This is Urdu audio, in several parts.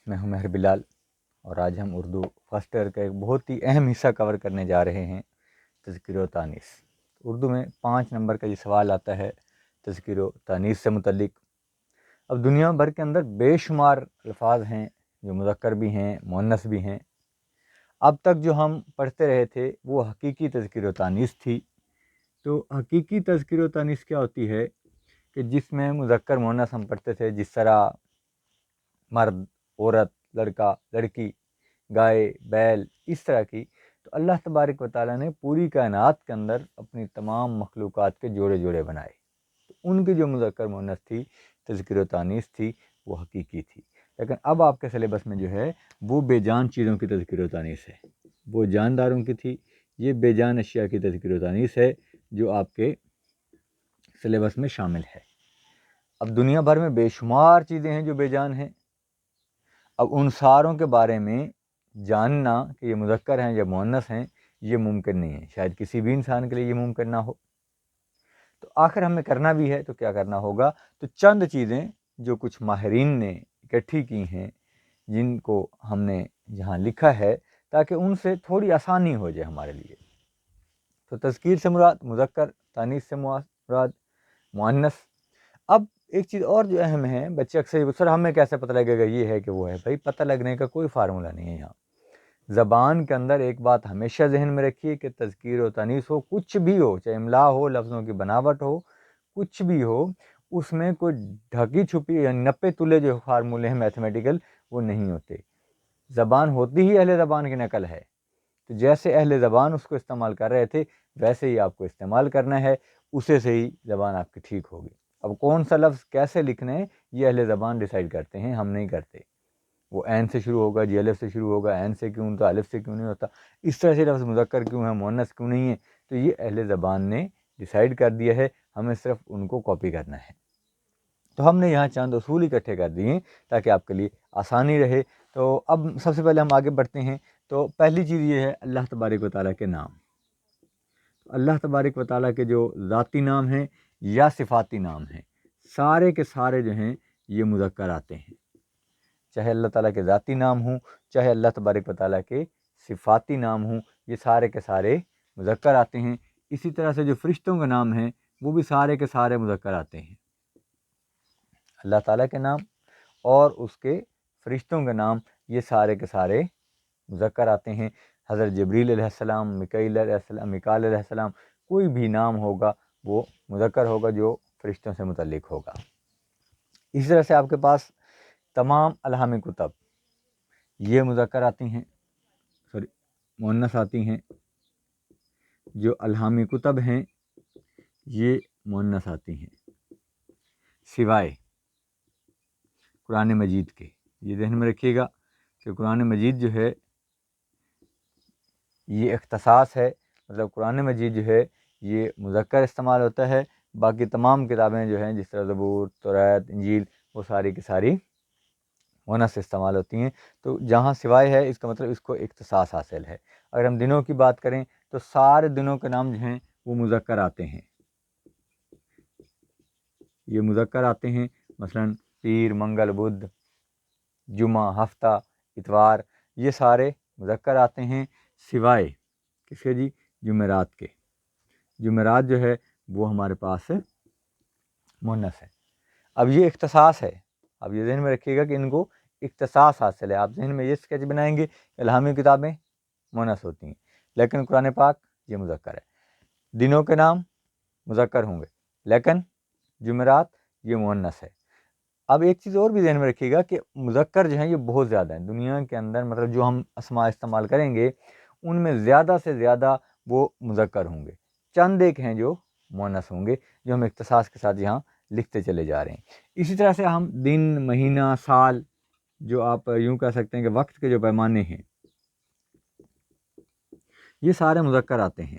میں ہوں مہر بلال، اور آج ہم اردو فرسٹ ایئر کا ایک بہت ہی اہم حصہ کور کرنے جا رہے ہیں، تذکیر و تانیث۔ اردو میں 5 نمبر کا یہ سوال آتا ہے تذکیر و تانیث سے متعلق۔ اب دنیا بھر کے اندر بے شمار الفاظ ہیں جو مذکر بھی ہیں، مؤنث بھی ہیں۔ اب تک جو ہم پڑھتے رہے تھے وہ حقیقی تذکیر و تانیث تھی۔ تو حقیقی تذکیر و تانیث کیا ہوتی ہے کہ جس میں مذکر مؤنث ہم پڑھتے تھے، جس طرح مرد، عورت، لڑکا، لڑکی، گائے، بیل، اس طرح کی۔ تو اللہ تبارک و تعالیٰ نے پوری کائنات کے اندر اپنی تمام مخلوقات کے جوڑے جوڑے بنائے، تو ان کی جو مذکر مؤنث تھی، تذکیر و تانیث تھی، وہ حقیقی تھی۔ لیکن اب آپ کے سلیبس میں جو ہے وہ بے جان چیزوں کی تذکیر و تانیث ہے، وہ جانداروں کی تھی، یہ بے جان اشیاء کی تذکیر و تانیث ہے جو آپ کے سلیبس میں شامل ہے۔ اب دنیا بھر میں بے شمار چیزیں ہیں جو بے جان ہیں۔ اب ان ساروں کے بارے میں جاننا کہ یہ مذکر ہیں یا مؤنث ہیں، یہ ممکن نہیں ہے، شاید کسی بھی انسان کے لیے یہ ممکن نہ ہو۔ تو آخر ہمیں کرنا بھی ہے تو کیا کرنا ہوگا؟ تو چند چیزیں جو کچھ ماہرین نے اکٹھی کی ہیں، جن کو ہم نے یہاں لکھا ہے تاکہ ان سے تھوڑی آسانی ہو جائے ہمارے لیے۔ تو تذکیر سے مراد مذکر، تانیث سے مراد مؤنث۔ اب ایک چیز اور جو اہم ہے، بچے اکثر سر ہمیں کیسے پتہ لگے گا یہ ہے کہ وہ ہے؟ بھائی پتہ لگنے کا کوئی فارمولہ نہیں ہے یہاں۔ زبان کے اندر ایک بات ہمیشہ ذہن میں رکھیے کہ تذکیر و تانیث ہو، کچھ بھی ہو، چاہے املا ہو، لفظوں کی بناوٹ ہو، کچھ بھی ہو، اس میں کوئی ڈھکی چھپی یا 90 تلے جو فارمولے ہیں میتھمیٹیکل، وہ نہیں ہوتے۔ زبان ہوتی ہی اہل زبان کی نقل ہے، تو جیسے اہل زبان اس کو استعمال کر رہے تھے ویسے ہی آپ کو استعمال کرنا ہے، اسے سے ہی زبان آپ کی ٹھیک ہوگی۔ اب کون سا لفظ کیسے لکھنا ہے یہ اہل زبان ڈیسائیڈ کرتے ہیں، ہم نہیں کرتے۔ وہ عین سے شروع ہوگا، جی الف سے شروع ہوگا، عین سے کیوں تو الف سے کیوں نہیں ہوتا، اس طرح سے لفظ مذکر کیوں ہے، مؤنث کیوں نہیں ہے، تو یہ اہل زبان نے ڈیسائیڈ کر دیا ہے، ہمیں صرف ان کو کاپی کرنا ہے۔ تو ہم نے یہاں چند اصول اکٹھے کر دیے ہیں تاکہ آپ کے لیے آسانی رہے۔ تو اب سب سے پہلے ہم آگے بڑھتے ہیں۔ تو پہلی چیز یہ ہے اللہ تبارک و تعالیٰ کے نام۔ اللہ تبارک و تعالیٰ کے جو ذاتی نام ہیں یا صفاتی نام ہیں، سارے کے سارے جو ہیں یہ مذکر آتے ہیں، چاہے اللہ تعالیٰ کے ذاتی نام ہوں، چاہے اللہ تبارک و تعالیٰ کے صفاتی نام ہوں، یہ سارے کے سارے مذکر آتے ہیں۔ اسی طرح سے جو فرشتوں کے نام ہیں وہ بھی سارے کے سارے مذکر آتے ہیں۔ اللہ تعالیٰ کے نام اور اس کے فرشتوں کے نام یہ سارے کے سارے مذکر آتے ہیں۔ حضرت جبریل علیہ السلام، میکائیل علیہ السلام، میکال علیہ السلام، کوئی بھی نام ہوگا وہ مذکر ہوگا جو فرشتوں سے متعلق ہوگا۔ اسی طرح سے آپ کے پاس تمام الہامی کتب یہ مذکر آتی ہیں، مؤنث آتی ہیں۔ جو الہامی کتب ہیں یہ مؤنث آتی ہیں، سوائے قرآن مجید کے۔ یہ ذہن میں رکھیے گا کہ قرآن مجید جو ہے یہ اختصاص ہے، مطلب قرآن مجید جو ہے یہ مذکر استعمال ہوتا ہے، باقی تمام کتابیں جو ہیں جس طرح زبور، توریت، انجیل، وہ ساری کی ساری مؤنث استعمال ہوتی ہیں۔ تو جہاں سوائے ہے اس کا مطلب اس کو اختصاص حاصل ہے۔ اگر ہم دنوں کی بات کریں تو سارے دنوں کے نام جو ہیں وہ مذکر آتے ہیں، یہ مذکر آتے ہیں، مثلا پیر، منگل، بدھ، جمعہ، ہفتہ، اتوار، یہ سارے مذکر آتے ہیں، سوائے کس کے؟ جی جمعرات کے۔ جمعرات جو ہے وہ ہمارے پاس مؤنث ہے۔ اب یہ اختصاص ہے، اب یہ ذہن میں رکھیے گا کہ ان کو اختصاص حاصل ہے۔ آپ ذہن میں یہ اسکیچ بنائیں گے، الہامی کتابیں مؤنث ہوتی ہیں لیکن قرآن پاک یہ مذکر ہے۔ دنوں کے نام مذکر ہوں گے لیکن جمعرات یہ مؤنث ہے۔ اب ایک چیز اور بھی ذہن میں رکھیے گا کہ مذکر جو ہیں یہ بہت زیادہ ہیں دنیا کے اندر، مطلب جو ہم اسماء استعمال کریں گے ان میں زیادہ سے زیادہ وہ مذکر ہوں گے، چند ایک ہیں جو مؤنث ہوں گے، جو ہم اختصاص کے ساتھ یہاں لکھتے چلے جا رہے ہیں۔ اسی طرح سے ہم دن، مہینہ، سال، جو آپ یوں کہہ سکتے ہیں کہ وقت کے جو پیمانے ہیں یہ سارے مذکر آتے ہیں۔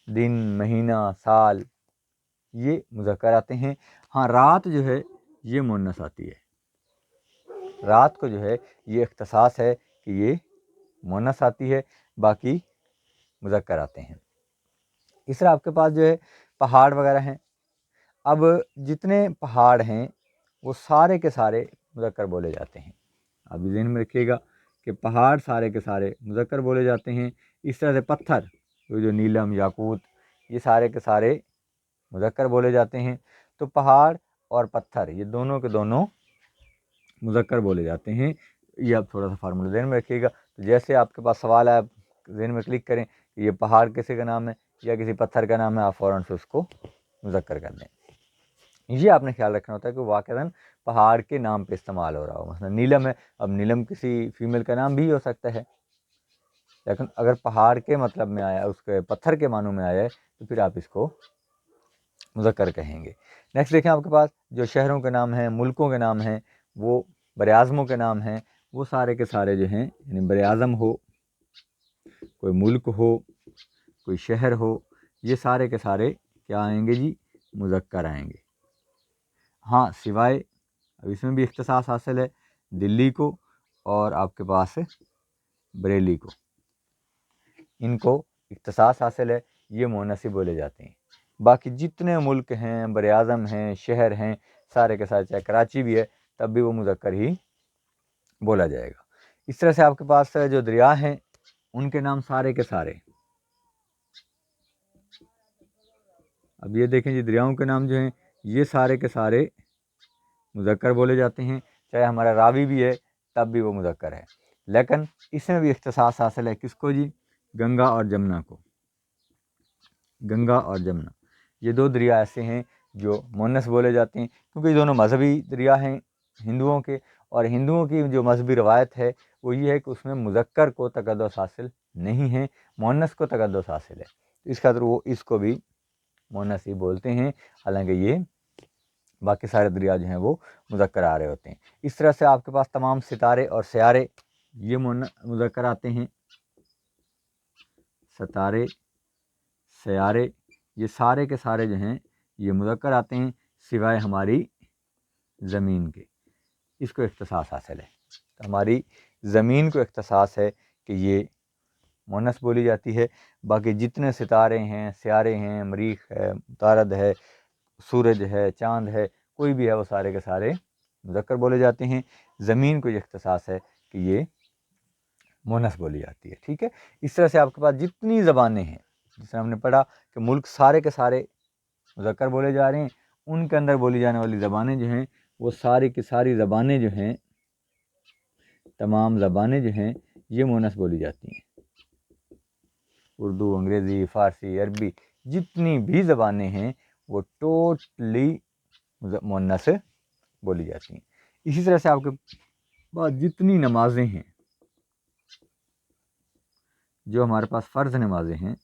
دن، مہینہ، سال یہ مذکر آتے ہیں۔ ہاں رات جو ہے یہ مؤنث آتی ہے، رات کو جو ہے یہ اختصاص ہے کہ یہ مؤنث آتی ہے، باقی مذکر آتے ہیں۔ اس طرح آپ کے پاس جو ہے پہاڑ وغیرہ ہیں۔ اب جتنے پہاڑ ہیں وہ سارے کے سارے مذکر بولے جاتے ہیں۔ اب یہ ذہن میں رکھیے گا کہ پہاڑ سارے کے سارے مذکر بولے جاتے ہیں، اس طرح سے پتھر جو نیلم، یاقوت، یہ سارے کے سارے مذکر بولے جاتے ہیں۔ تو پہاڑ اور پتھر یہ دونوں کے دونوں مذکر بولے جاتے ہیں۔ یہ آپ تھوڑا سا فارمولہ ذہن میں رکھیے گا۔ تو جیسے آپ کے پاس سوال ہے، آپ ذہن میں کلک کریں کہ یہ پہاڑ کسی کا نام ہے یا کسی پتھر کا نام ہے، آپ فوراً سے اس کو مذکر کر دیں۔ یہ آپ نے خیال رکھنا ہوتا ہے کہ واقعاً پہاڑ کے نام پہ استعمال ہو رہا ہو۔ مثلا نیلم ہے، اب نیلم کسی فیمیل کا نام بھی ہو سکتا ہے، لیکن اگر پہاڑ کے مطلب میں آیا، اس کے پتھر کے معنوں میں آیا ہے، تو پھر آپ اس کو مذکر کہیں گے۔ نیکسٹ دیکھیں، آپ کے پاس جو شہروں کے نام ہیں، ملکوں کے نام ہیں، وہ براعظموں کے نام ہیں، وہ سارے کے سارے جو ہیں، یعنی براعظم ہو، کوئی ملک ہو، کوئی شہر ہو، یہ سارے کے سارے کیا آئیں گے جی؟ مذکر آئیں گے۔ ہاں، سوائے اب اس میں بھی اختصاص حاصل ہے دلی کو اور آپ کے پاس بریلی کو، ان کو اختصاص حاصل ہے، یہ مؤنث بولے جاتے ہیں۔ باقی جتنے ملک ہیں، براعظم ہیں، شہر ہیں، سارے کے سارے، چاہے کراچی بھی ہے تب بھی وہ مذکر ہی بولا جائے گا۔ اس طرح سے آپ کے پاس جو دریا ہیں ان کے نام سارے کے سارے، اب یہ دیکھیں جی، دریاؤں کے نام جو ہیں یہ سارے کے سارے مذکر بولے جاتے ہیں، چاہے ہمارا راوی بھی ہے تب بھی وہ مذکر ہے۔ لیکن اس میں بھی اختصاص حاصل ہے کس کو جی؟ گنگا اور جمنا کو۔ گنگا اور جمنا یہ دو دریا ایسے ہیں جو مؤنث بولے جاتے ہیں، کیونکہ یہ دونوں مذہبی دریا ہیں ہندوؤں کے، اور ہندوؤں کی جو مذہبی روایت ہے وہ یہ ہے کہ اس میں مذکر کو تقدس حاصل نہیں ہے، مؤنث کو تقدس حاصل ہے، اس خاطر وہ اس کو بھی مؤنث ہی بولتے ہیں، حالانکہ یہ باقی سارے دریا جو ہیں وہ مذکر آ رہے ہوتے ہیں۔ اس طرح سے آپ کے پاس تمام ستارے اور سیارے یہ مذکر آتے ہیں، ستارے، سیارے، یہ سارے کے سارے جو ہیں یہ مذکر آتے ہیں، سوائے ہماری زمین کے، اس کو اختصاص حاصل ہے۔ ہماری زمین کو اختصاص ہے کہ یہ مؤنث بولی جاتی ہے، باقی جتنے ستارے ہیں، سیارے ہیں، مریخ ہے، عطارد ہے، سورج ہے، چاند ہے، کوئی بھی ہے، وہ سارے کے سارے مذکر بولے جاتے ہیں۔ زمین کو یہ اختصاص ہے کہ یہ مؤنث بولی جاتی ہے، ٹھیک ہے۔ اس طرح سے آپ کے پاس جتنی زبانیں ہیں، جس طرح ہم نے پڑھا کہ ملک سارے کے سارے مذکر بولے جا رہے ہیں، ان کے اندر بولی جانے والی زبانیں جو ہیں وہ ساری کی ساری زبانیں جو ہیں، تمام زبانیں جو ہیں یہ مؤنث بولی جاتی ہیں۔ اردو، انگریزی، فارسی، عربی، جتنی بھی زبانیں ہیں وہ ٹوٹلی مؤنث بولی جاتی ہیں۔ اسی طرح سے آپ کے پاس جتنی نمازیں ہیں، جو ہمارے پاس فرض نمازیں ہیں،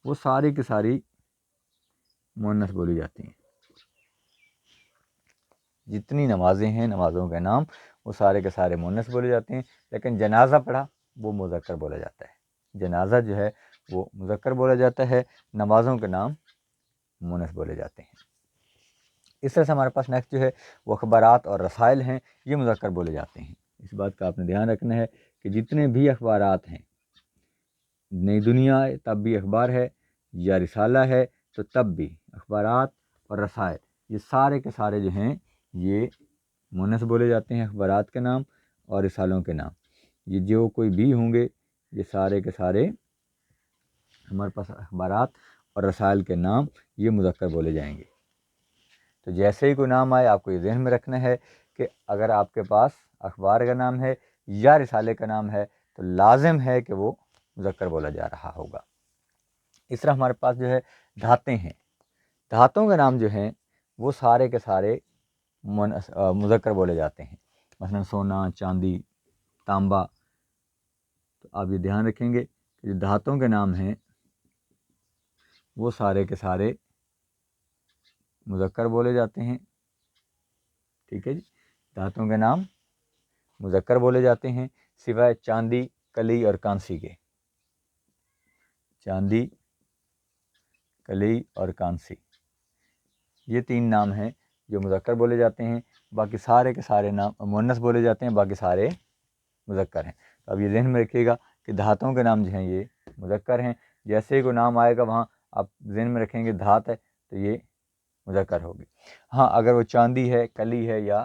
وہ ساری کی ساری مؤنث بولی جاتی ہیں۔ جتنی نمازیں ہیں، نمازوں کے نام وہ سارے کے سارے مؤنث بولے جاتے ہیں، لیکن جنازہ پڑھا وہ مذکر بولا جاتا ہے۔ جنازہ جو ہے وہ مذکر بولا جاتا ہے، نمازوں کے نام مؤنث بولے جاتے ہیں۔ اس طرح سے ہمارے پاس نیکسٹ جو ہے وہ اخبارات اور رسائل ہیں، یہ مذکر بولے جاتے ہیں۔ اس بات کا آپ نے دھیان رکھنا ہے کہ جتنے بھی اخبارات ہیں، نئی دنیا ہے تب بھی اخبار ہے، یا رسالہ ہے تو تب بھی اخبارات اور رسائل، یہ سارے کے سارے جو ہیں یہ مؤنث بولے جاتے ہیں، اخبارات کے نام اور رسالوں کے نام، یہ جو کوئی بھی ہوں گے یہ سارے کے سارے ہمارے پاس اخبارات اور رسائل کے نام یہ مذکر بولے جائیں گے۔ تو جیسے ہی کوئی نام آئے آپ کو یہ ذہن میں رکھنا ہے کہ اگر آپ کے پاس اخبار کا نام ہے یا رسالے کا نام ہے تو لازم ہے کہ وہ مذکر بولا جا رہا ہوگا۔ اس طرح ہمارے پاس جو ہے دھاتیں ہیں، دھاتوں کے نام جو ہیں وہ سارے کے سارے مذکر بولے جاتے ہیں، مثلا سونا، چاندی، تانبا۔ تو آپ یہ دھیان رکھیں گے کہ جو دھاتوں کے نام ہیں وہ سارے کے سارے مذکر بولے جاتے ہیں، ٹھیک ہے جی۔ دھاتوں کے نام مذکر بولے جاتے ہیں سوائے چاندی، کلی اور کانسی کے۔ چاندی، کلی اور کانسی، یہ تین نام ہیں جو مذکر بولے جاتے ہیں، باقی سارے کے سارے نام مؤنث بولے جاتے ہیں، باقی سارے مذکر ہیں۔ تو اب یہ ذہن میں رکھیے گا کہ دھاتوں کے نام جو ہیں یہ مذکر ہیں، جیسے ہی کوئی نام آئے گا وہاں آپ ذہن میں رکھیں گے دھات ہے تو یہ مذکر ہوگی۔ ہاں، اگر وہ چاندی ہے، کلی ہے یا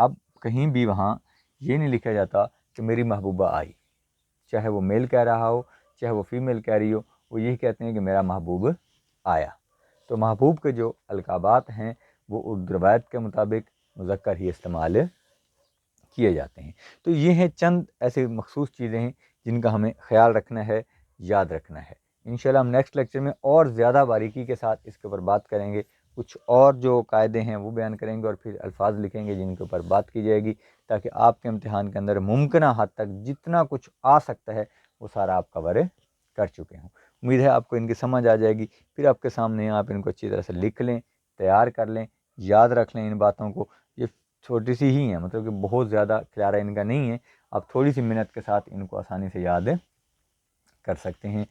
اب کہیں بھی وہاں یہ نہیں لکھا جاتا کہ میری محبوبہ آئی، چاہے وہ میل کہہ رہا ہو چاہے وہ فیمیل کہہ رہی ہو، وہ یہی کہتے ہیں کہ میرا محبوب آیا۔ تو محبوب کے جو القابات ہیں وہ اردو روایت کے مطابق مذکر ہی استعمال کیے جاتے ہیں۔ تو یہ ہیں چند ایسے مخصوص چیزیں ہیں جن کا ہمیں خیال رکھنا ہے، یاد رکھنا ہے۔ انشاءاللہ ہم نیکسٹ لیکچر میں اور زیادہ باریکی کے ساتھ اس کے اوپر بات کریں گے، کچھ اور جو قاعدے ہیں وہ بیان کریں گے اور پھر الفاظ لکھیں گے جن کے اوپر بات کی جائے گی، تاکہ آپ کے امتحان کے اندر ممکنہ حد تک جتنا کچھ آ سکتا ہے وہ سارا آپ کور کر چکے ہوں۔ امید ہے آپ کو ان کی سمجھ آ جائے گی، پھر آپ کے سامنے آپ ان کو اچھی طرح سے لکھ لیں، تیار کر لیں، یاد رکھ لیں ان باتوں کو۔ یہ چھوٹی سی ہی ہیں، مطلب کہ بہت زیادہ کھلارا ان کا نہیں ہے، آپ تھوڑی سی محنت کے ساتھ ان کو آسانی سے یاد کر سکتے ہیں۔